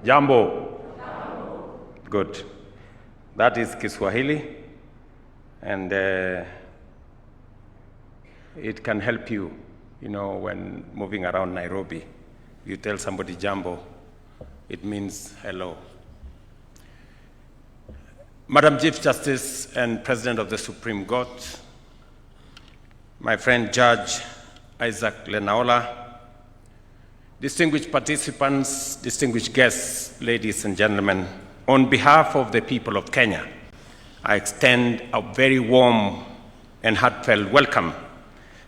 Jambo. Good. That is Kiswahili, and it can help you, when moving around Nairobi. You tell somebody Jambo, it means hello. Madam Chief Justice and President of the Supreme Court, my friend Judge Isaac Lenaola, distinguished participants, distinguished guests, ladies and gentlemen, on behalf of the people of Kenya, I extend a very warm and heartfelt welcome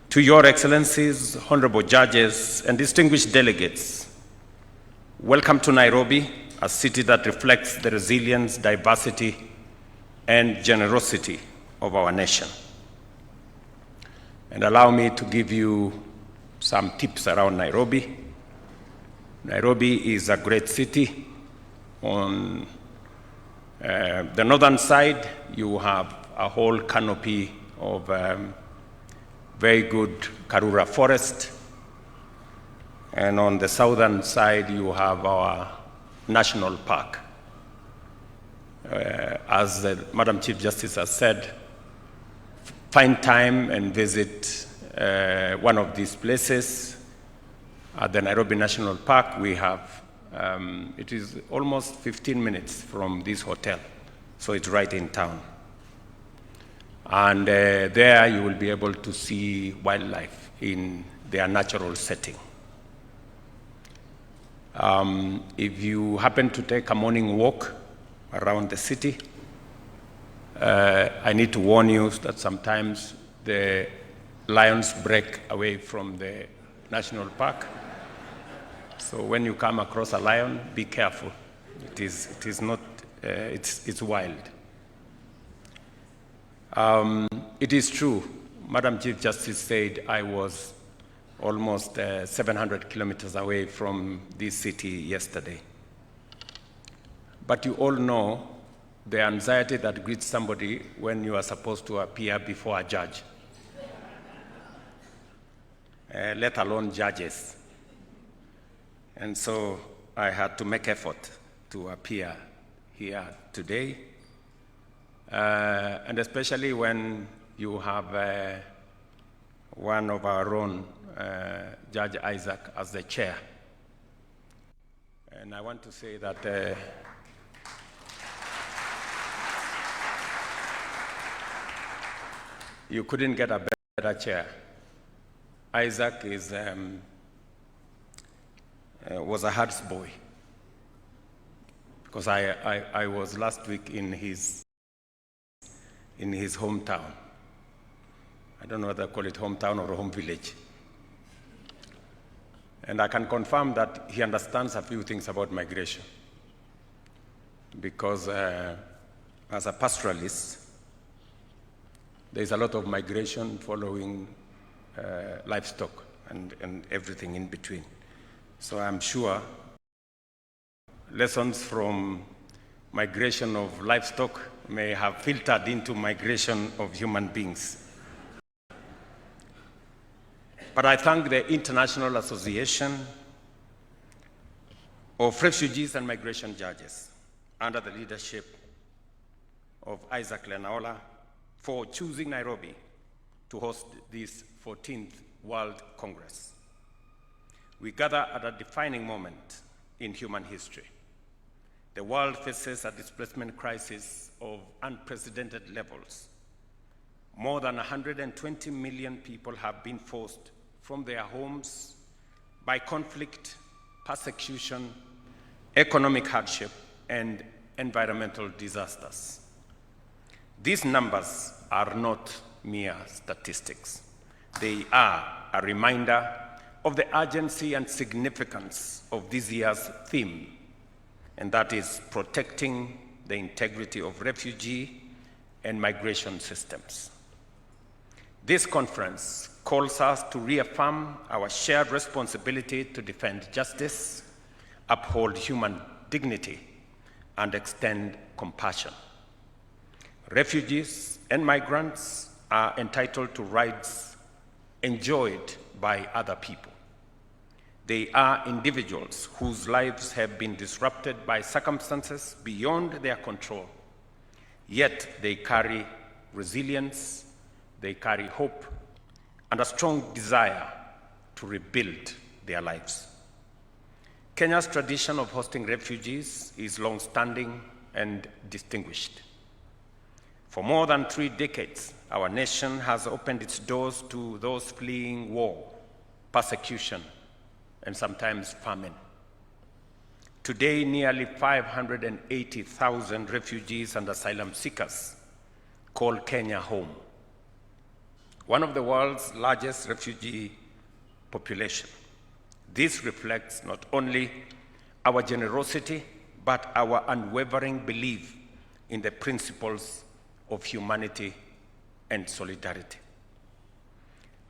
to Your Excellencies, honorable judges, and distinguished delegates. Welcome to Nairobi, a city that reflects the resilience, diversity, and generosity of our nation. And allow me to give you some tips around Nairobi. Nairobi is a great city. On the northern side, you have a whole canopy of very good Karura forest. And on the southern side, you have our national park. As Madam Chief Justice has said, find time and visit one of these places. At the Nairobi National Park, we have, it is almost 15 minutes from this hotel, so it's right in town. And there you will be able to see wildlife in their natural setting. If you happen to take a morning walk around the city, I need to warn you that sometimes the lions break away from the national park. So when you come across a lion, be careful. It is not, it's wild. It is true, Madam Chief Justice said I was almost 700 kilometers away from this city yesterday. But you all know the anxiety that greets somebody when you are supposed to appear before a judge, let alone judges. And so I had to make effort to appear here today, and especially when you have one of our own, Judge Isaac, as the chair. And I want to say that you couldn't get a better chair. Isaac was a hard boy, because I was last week in his hometown. I don't know whether to call it hometown or home village. And I can confirm that he understands a few things about migration, because as a pastoralist, there's a lot of migration following livestock and everything in between. So I'm sure lessons from migration of livestock may have filtered into migration of human beings. But I thank the International Association of Refugees and Migration Judges, under the leadership of Isaac Lenaola, for choosing Nairobi to host this 14th World Congress. We gather at a defining moment in human history. The world faces a displacement crisis of unprecedented levels. More than 120 million people have been forced from their homes by conflict, persecution, economic hardship, and environmental disasters. These numbers are not mere statistics. They are a reminder of the urgency and significance of this year's theme, and that is protecting the integrity of refugee and migration systems. This conference calls us to reaffirm our shared responsibility to defend justice, uphold human dignity, and extend compassion. Refugees and migrants are entitled to rights enjoyed by other people. They are individuals whose lives have been disrupted by circumstances beyond their control, yet they carry resilience, they carry hope, and a strong desire to rebuild their lives. Kenya's tradition of hosting refugees is long-standing and distinguished. For more than 3 decades, our nation has opened its doors to those fleeing war, persecution, and sometimes famine. Today, nearly 580,000 refugees and asylum seekers call Kenya home, one of the world's largest refugee population. This reflects not only our generosity, but our unwavering belief in the principles of humanity and solidarity.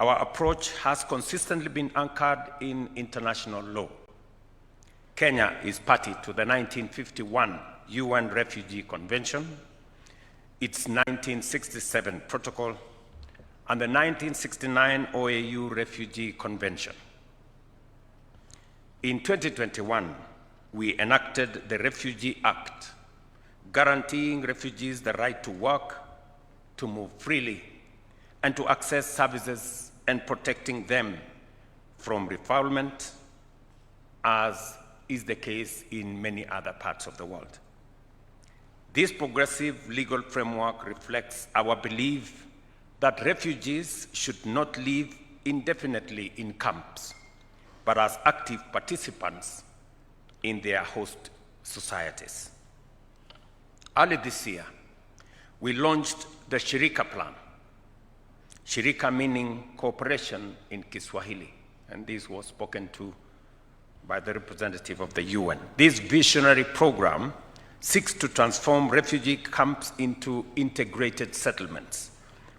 Our approach has consistently been anchored in international law. Kenya is party to the 1951 UN Refugee Convention, its 1967 Protocol, and the 1969 OAU Refugee Convention. In 2021, we enacted the Refugee Act, guaranteeing refugees the right to work, to move freely, and to access services, and protecting them from refoulement, as is the case in many other parts of the world. This progressive legal framework reflects our belief that refugees should not live indefinitely in camps, but as active participants in their host societies. Early this year, we launched the Shirika Plan. Shirika meaning cooperation in Kiswahili, and this was spoken to by the representative of the UN. This visionary program seeks to transform refugee camps into integrated settlements,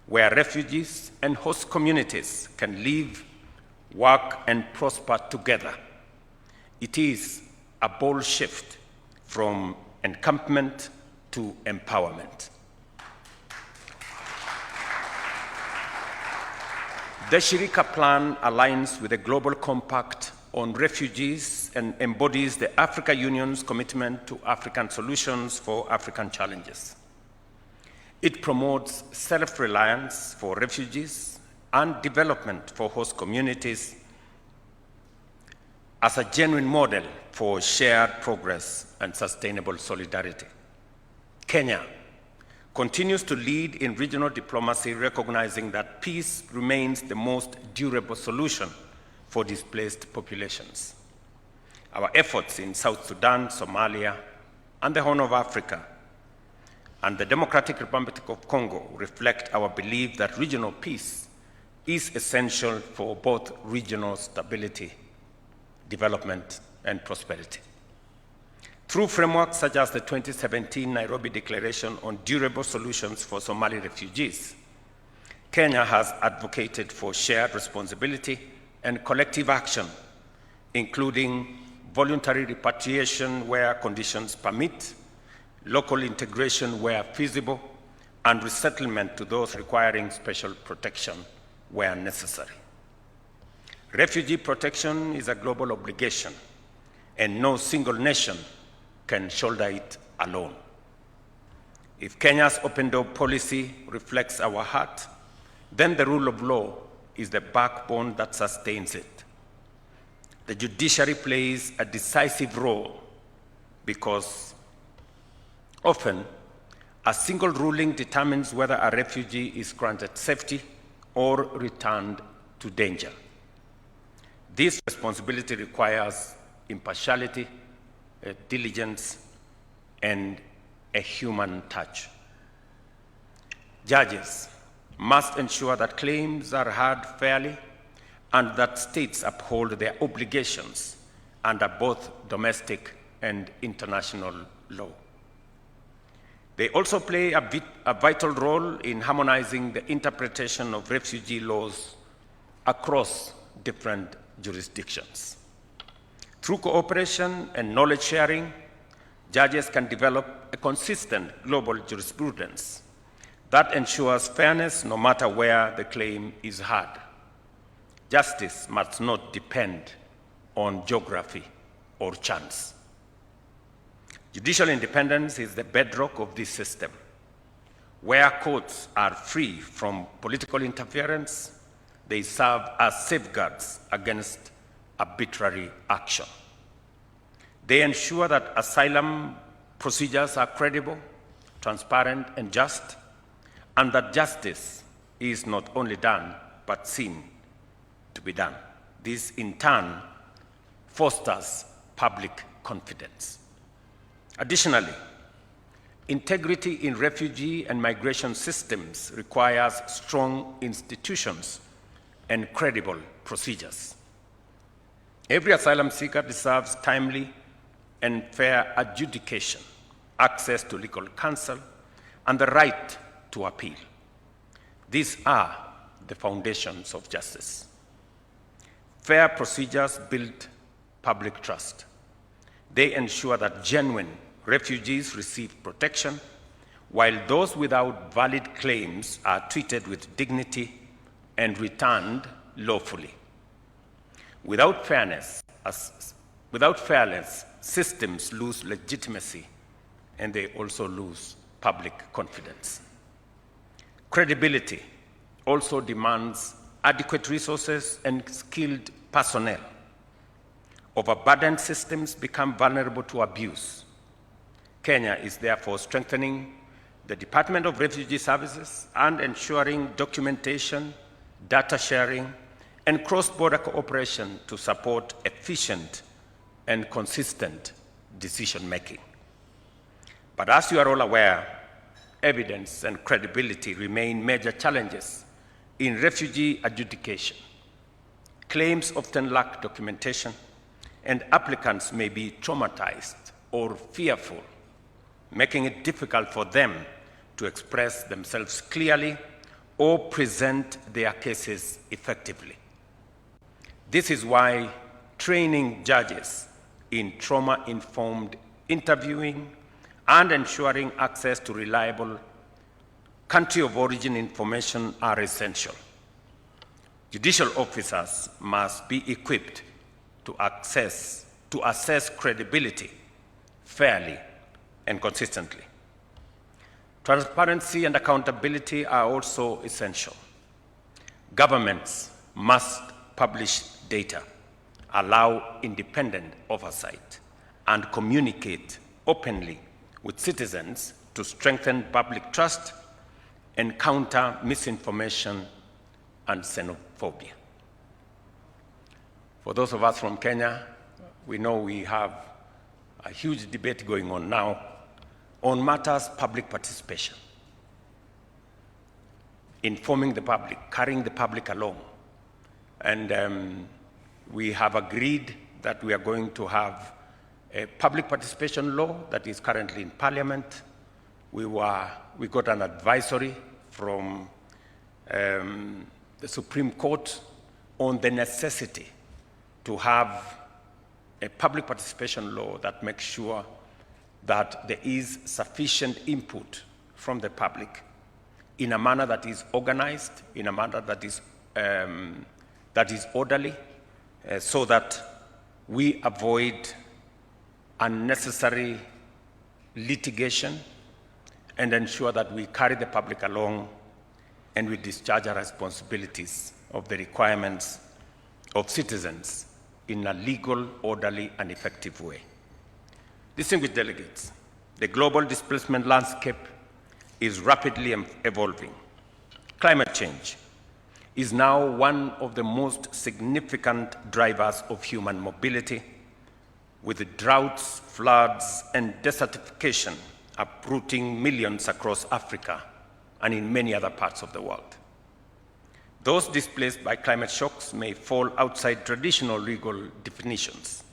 where refugees and host communities can live, work, and prosper together. It is a bold shift from encampment to empowerment. The Shirika Plan aligns with the Global Compact on Refugees and embodies the African Union's commitment to African solutions for African challenges. It promotes self-reliance for refugees and development for host communities as a genuine model for shared progress and sustainable solidarity. Kenya continues to lead in regional diplomacy, recognizing that peace remains the most durable solution for displaced populations. Our efforts in South Sudan, Somalia, and the Horn of Africa, and the Democratic Republic of Congo reflect our belief that regional peace is essential for both regional stability, development, and prosperity. Through frameworks such as the 2017 Nairobi Declaration on Durable Solutions for Somali Refugees, Kenya has advocated for shared responsibility and collective action, including voluntary repatriation where conditions permit, local integration where feasible, and resettlement to those requiring special protection where necessary. Refugee protection is a global obligation, and no single nation can shoulder it alone. If Kenya's open door policy reflects our heart, then the rule of law is the backbone that sustains it. The judiciary plays a decisive role because often a single ruling determines whether a refugee is granted safety or returned to danger. This responsibility requires impartiality, diligence, and a human touch. Judges must ensure that claims are heard fairly and that states uphold their obligations under both domestic and international law. They also play a vital role in harmonizing the interpretation of refugee laws across different jurisdictions. Through cooperation and knowledge sharing, judges can develop a consistent global jurisprudence that ensures fairness no matter where the claim is heard. Justice must not depend on geography or chance. Judicial independence is the bedrock of this system, where courts are free from political interference. They serve as safeguards against arbitrary action. They ensure that asylum procedures are credible, transparent, and just, and that justice is not only done, but seen to be done. This, in turn, fosters public confidence. Additionally, integrity in refugee and migration systems requires strong institutions and credible procedures. Every asylum seeker deserves timely and fair adjudication, access to legal counsel, and the right to appeal. These are the foundations of justice. Fair procedures build public trust. They ensure that genuine refugees receive protection, while those without valid claims are treated with dignity and returned lawfully. Without fairness, systems lose legitimacy, and they also lose public confidence. Credibility also demands adequate resources and skilled personnel. Overburdened systems become vulnerable to abuse. Kenya is therefore strengthening the Department of Refugee Services and ensuring documentation, data sharing, and cross-border cooperation to support efficient and consistent decision-making. But as you are all aware, evidence and credibility remain major challenges in refugee adjudication. Claims often lack documentation, and applicants may be traumatized or fearful, making it difficult for them to express themselves clearly or present their cases effectively. This is why training judges in trauma-informed interviewing and ensuring access to reliable country of origin information are essential. Judicial officers must be equipped to assess credibility fairly and consistently. Transparency and accountability are also essential. Governments must publish data, allow independent oversight, and communicate openly with citizens to strengthen public trust and counter misinformation and xenophobia. For those of us from Kenya, we know we have a huge debate going on now on matters public participation, informing the public, carrying the public along. And we have agreed that we are going to have a public participation law that is currently in Parliament. We got an advisory from the Supreme Court on the necessity to have a public participation law that makes sure that there is sufficient input from the public in a manner that is organized, in a manner that is orderly, so that we avoid unnecessary litigation and ensure that we carry the public along and we discharge our responsibilities of the requirements of citizens in a legal, orderly, and effective way. Distinguished delegates, the global displacement landscape is rapidly evolving. Climate change is now one of the most significant drivers of human mobility, with droughts, floods, and desertification uprooting millions across Africa and in many other parts of the world. Those displaced by climate shocks may fall outside traditional legal definitions,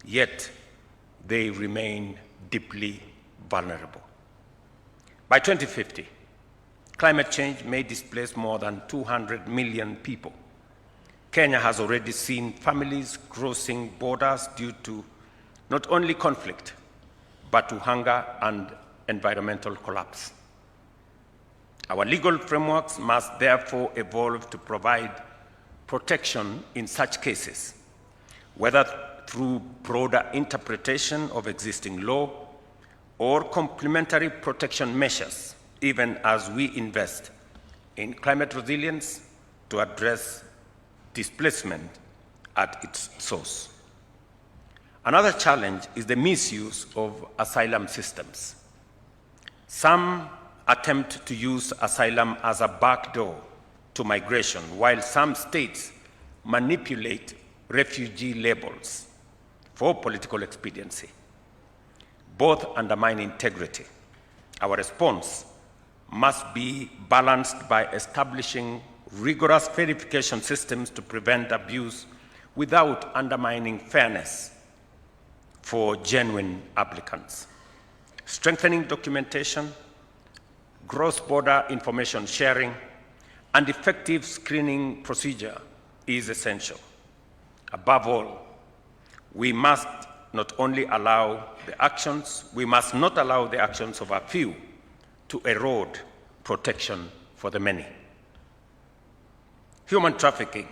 yet they remain deeply vulnerable. By 2050, climate change may displace more than 200 million people. Kenya has already seen families crossing borders due to not only conflict, but to hunger and environmental collapse. Our legal frameworks must therefore evolve to provide protection in such cases, whether through broader interpretation of existing law or complementary protection measures, even as we invest in climate resilience to address displacement at its source. Another challenge is the misuse of asylum systems. Some attempt to use asylum as a backdoor to migration, while some states manipulate refugee labels for political expediency. Both undermine integrity. Our response must be balanced by establishing rigorous verification systems to prevent abuse without undermining fairness for genuine applicants. Strengthening documentation, cross-border information sharing, and effective screening procedure is essential. Above all, we must not allow the actions of a few to erode protection for the many. Human trafficking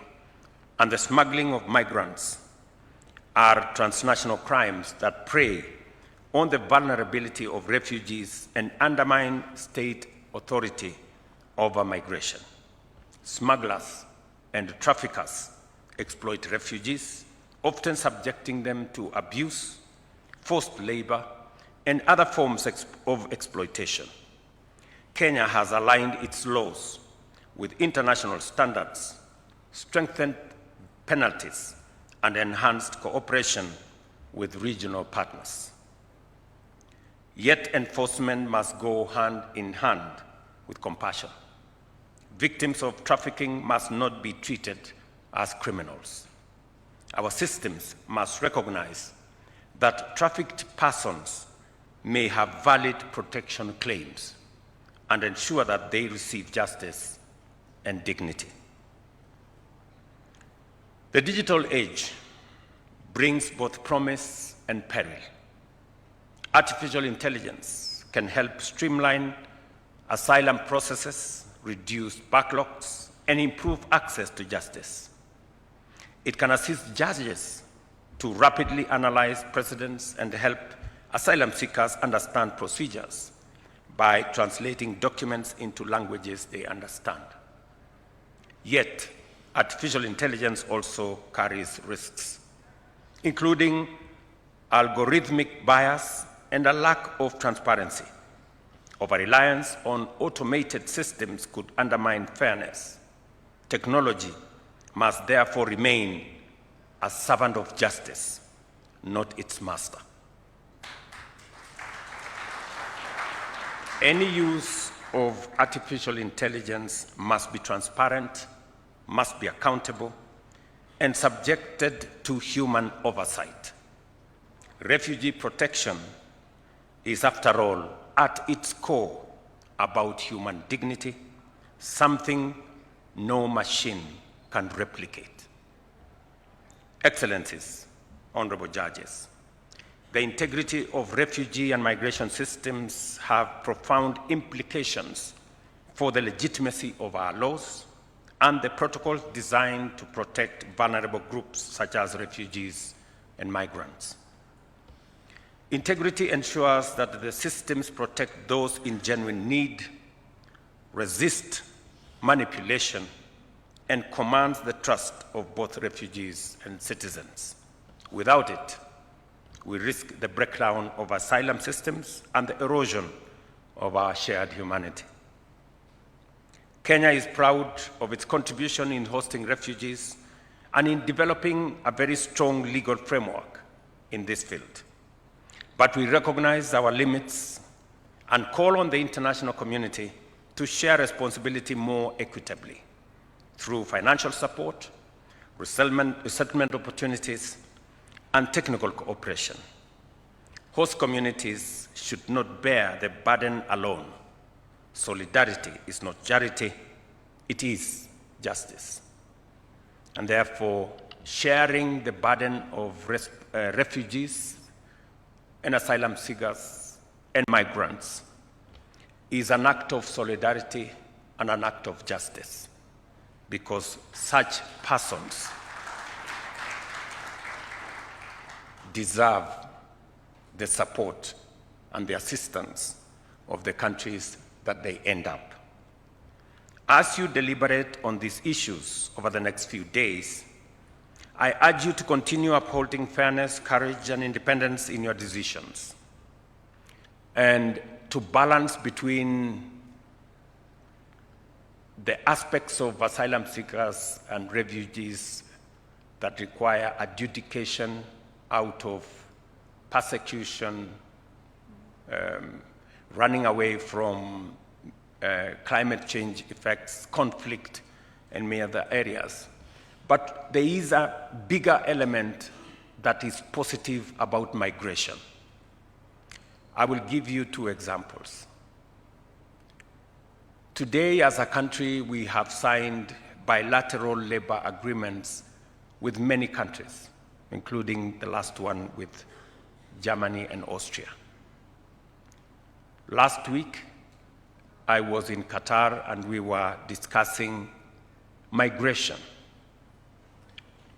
and the smuggling of migrants are transnational crimes that prey on the vulnerability of refugees and undermine state authority over migration. Smugglers and traffickers exploit refugees, often subjecting them to abuse, forced labor, and other forms of exploitation. Kenya has aligned its laws with international standards, strengthened penalties, and enhanced cooperation with regional partners. Yet enforcement must go hand in hand with compassion. Victims of trafficking must not be treated as criminals. Our systems must recognize that trafficked persons may have valid protection claims and ensure that they receive justice and dignity. The digital age brings both promise and peril. Artificial intelligence can help streamline asylum processes, reduce backlogs, and improve access to justice. It can assist judges to rapidly analyze precedents and help asylum seekers understand procedures by translating documents into languages they understand. Yet, artificial intelligence also carries risks, including algorithmic bias and a lack of transparency. Over-reliance on automated systems could undermine fairness. Technology must therefore remain a servant of justice, not its master. Any use of artificial intelligence must be transparent, must be accountable, and subjected to human oversight. Refugee protection is, after all, at its core about human dignity, something no machine can replicate. Excellencies, honorable judges, the integrity of refugee and migration systems have profound implications for the legitimacy of our laws and the protocols designed to protect vulnerable groups such as refugees and migrants. Integrity ensures that the systems protect those in genuine need, resist manipulation, and commands the trust of both refugees and citizens. Without it, we risk the breakdown of asylum systems and the erosion of our shared humanity. Kenya is proud of its contribution in hosting refugees and in developing a very strong legal framework in this field. But we recognize our limits and call on the international community to share responsibility more equitably through financial support, resettlement opportunities, and technical cooperation. Host communities should not bear the burden alone. Solidarity is not charity, it is justice. And therefore, sharing the burden of refugees and asylum seekers and migrants is an act of solidarity and an act of justice, because such persons deserve the support and the assistance of the countries that they end up. As you deliberate on these issues over the next few days, I urge you to continue upholding fairness, courage, and independence in your decisions, and to balance between the aspects of asylum seekers and refugees that require adjudication out of persecution, running away from climate change effects, conflict, and many other areas. But there is a bigger element that is positive about migration. I will give you two examples. Today, as a country, we have signed bilateral labor agreements with many countries, including the last one with Germany and Austria. Last week, I was in Qatar and we were discussing migration,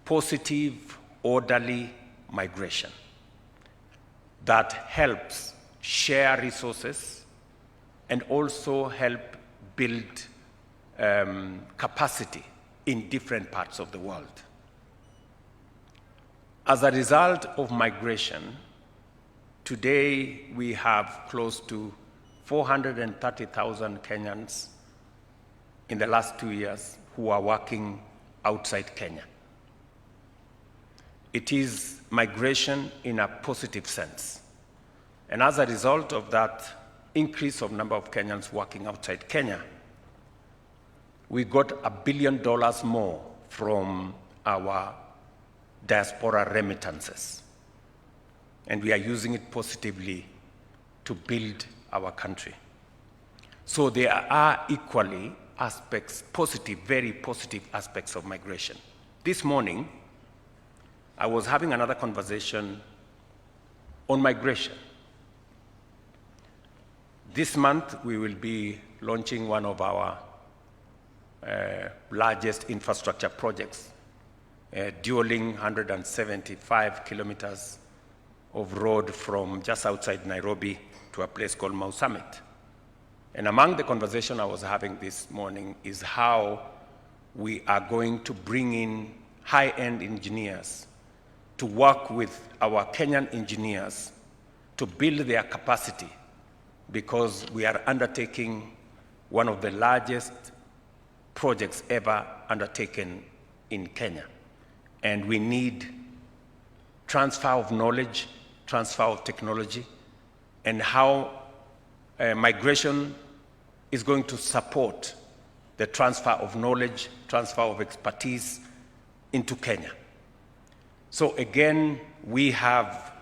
positive, orderly migration that helps share resources and also help build capacity in different parts of the world. As a result of migration, today we have close to 430,000 Kenyans in the last 2 years who are working outside Kenya. It is migration in a positive sense. And as a result of that increase of number of Kenyans working outside Kenya, we got $1 billion more from our diaspora remittances. And we are using it positively to build our country. So there are equally aspects, positive, very positive aspects of migration. This morning, I was having another conversation on migration. This month, we will be launching one of our largest infrastructure projects, dueling 175 kilometers of road from just outside Nairobi to a place called Mau Summit. And among the conversation I was having this morning is how we are going to bring in high-end engineers to work with our Kenyan engineers to build their capacity, because we are undertaking one of the largest projects ever undertaken in Kenya. And we need transfer of knowledge, transfer of technology, and how migration is going to support the transfer of knowledge, transfer of expertise into Kenya. So again, we have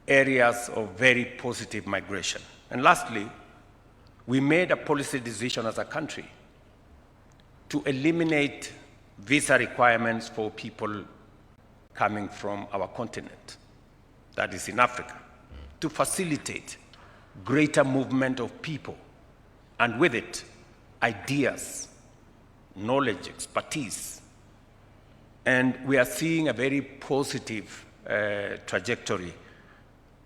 areas of very positive migration. And lastly, we made a policy decision as a country to eliminate visa requirements for people coming from our continent, that is in Africa, to facilitate greater movement of people, and with it, ideas, knowledge, expertise. And we are seeing a very positive trajectory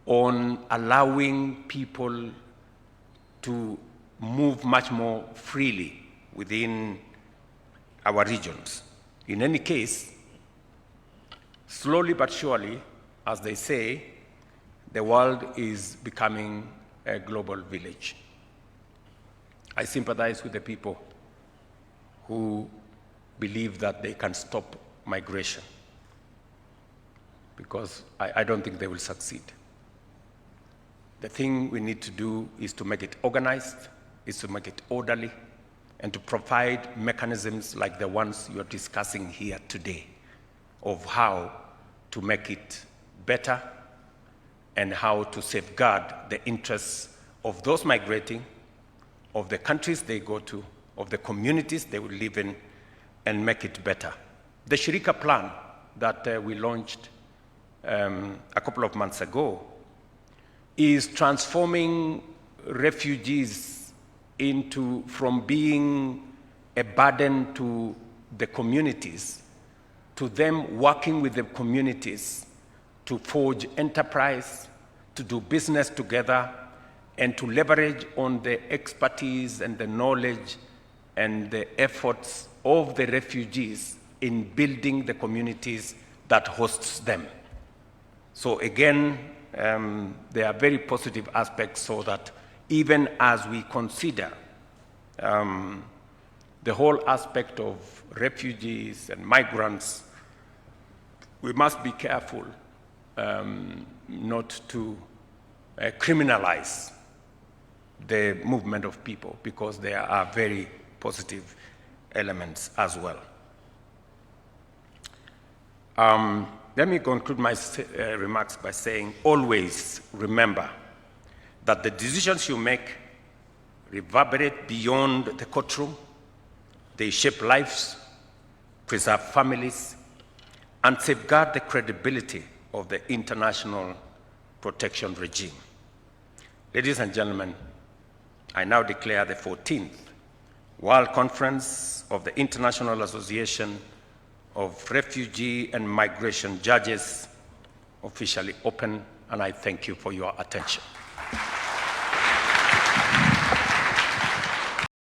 on allowing people to move much more freely within our regions. In any case, slowly but surely, as they say, the world is becoming a global village. I sympathize with the people who believe that they can stop migration, because I don't think they will succeed. The thing we need to do is to make it organized, is to make it orderly, and to provide mechanisms like the ones you're discussing here today of how to make it better and how to safeguard the interests of those migrating, of the countries they go to, of the communities they will live in, and make it better. The Shirika plan that we launched a couple of months ago is transforming refugees from being a burden to the communities, to them working with the communities to forge enterprise, to do business together, and to leverage on the expertise and the knowledge and the efforts of the refugees in building the communities that hosts them. So again, there are very positive aspects, so that even as we consider the whole aspect of refugees and migrants, we must be careful not to criminalize the movement of people, because there are very positive elements as well. Let me conclude my remarks by saying, always remember that the decisions you make reverberate beyond the courtroom. They shape lives, preserve families, and safeguard the credibility of the international protection regime. Ladies and gentlemen, I now declare the 14th World Conference of the International Association of Refugee and Migration Judges officially open, and I thank you for your attention.